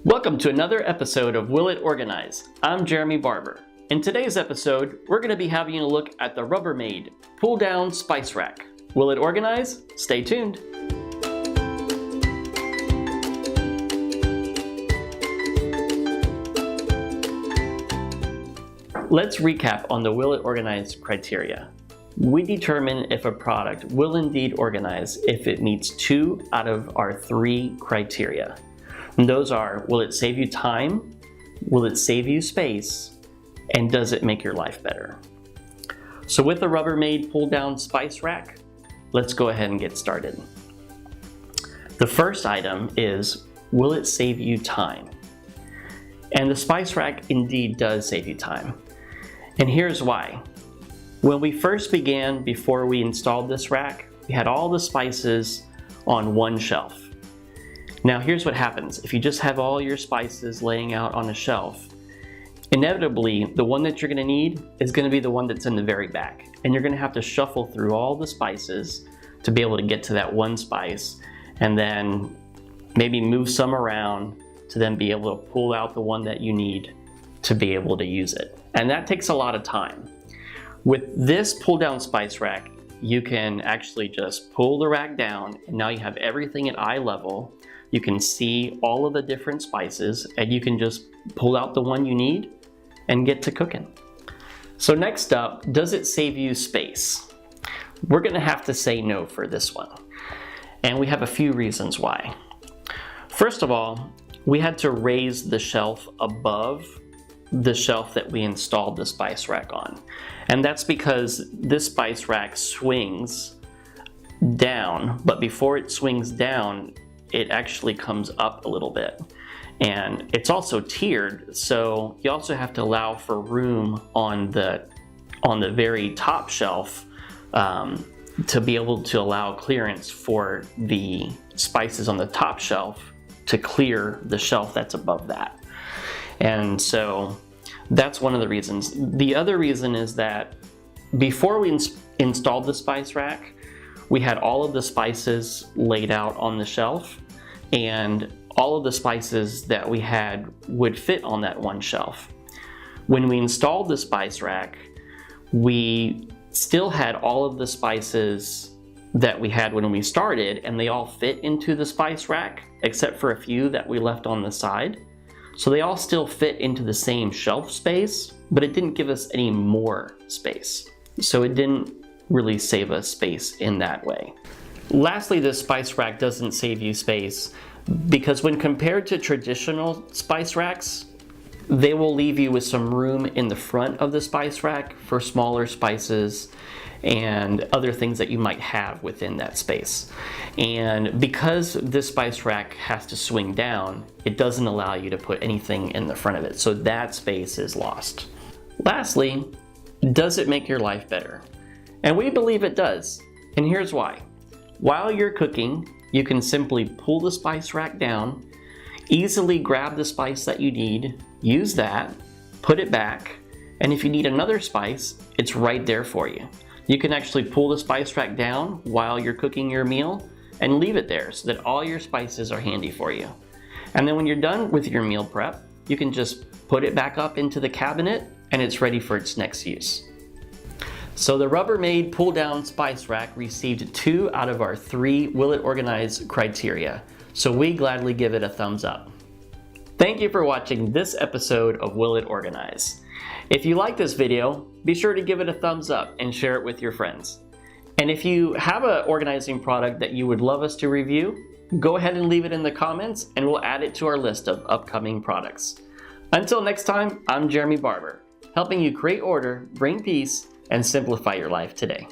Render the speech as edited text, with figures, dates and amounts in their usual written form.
Welcome to another episode of Will It Organize? I'm Jeremy Barber. In today's episode, we're going to be having a look at the Rubbermaid pull-down spice rack. Will it organize? Stay tuned. Let's recap on the Will It Organize criteria. We determine if a product will indeed organize if it meets 2 out of our 3 criteria. And those are, will it save you time, will it save you space, and does it make your life better? So with the Rubbermaid pull-down spice rack, let's go ahead and get started. The first item is, will it save you time? And the spice rack indeed does save you time. And here's why. When we first began, before we installed this rack, we had all the spices on one shelf. Now here's what happens. If you just have all your spices laying out on a shelf, inevitably the one that you're going to need is going to be the one that's in the very back. And you're going to have to shuffle through all the spices to be able to get to that one spice, and then maybe move some around to then be able to pull out the one that you need to be able to use it. And that takes a lot of time. With this pull down spice rack, you can actually just pull the rack down, and now you have everything at eye level. You can see all of the different spices, and you can just pull out the one you need and get to cooking. So next up, does it save you space? We're gonna have to say no for this one. And we have a few reasons why. First of all, we had to raise the shelf above the shelf that we installed the spice rack on. And that's because this spice rack swings down, but before it swings down, it actually comes up a little bit. And it's also tiered, so you also have to allow for room on the very top shelf to be able to allow clearance for the spices on the top shelf to clear the shelf that's above that. And so that's one of the reasons. The other reason is that before we installed the spice rack, we had all of the spices laid out on the shelf, and all of the spices that we had would fit on that one shelf. When we installed the spice rack, we still had all of the spices that we had when we started, and they all fit into the spice rack, except for a few that we left on the side. So they all still fit into the same shelf space, but it didn't give us any more space. So it didn't really save us space in that way. Lastly, this spice rack doesn't save you space because when compared to traditional spice racks, they will leave you with some room in the front of the spice rack for smaller spices and other things that you might have within that space. And because this spice rack has to swing down, it doesn't allow you to put anything in the front of it, so that space is lost. Lastly, does it make your life better? And we believe it does, and here's why. While you're cooking, you can simply pull the spice rack down, easily grab the spice that you need, use that, put it back, and if you need another spice, it's right there for you. You can actually pull the spice rack down while you're cooking your meal and leave it there so that all your spices are handy for you. And then when you're done with your meal prep, you can just put it back up into the cabinet and it's ready for its next use. So the Rubbermaid pull-down spice rack received 2 out of our 3 Will It Organize criteria, so we gladly give it a thumbs up. Thank you for watching this episode of Will It Organize. If you like this video, be sure to give it a thumbs up and share it with your friends. And if you have an organizing product that you would love us to review, go ahead and leave it in the comments and we'll add it to our list of upcoming products. Until next time, I'm Jeremy Barber, helping you create order, bring peace, and simplify your life today.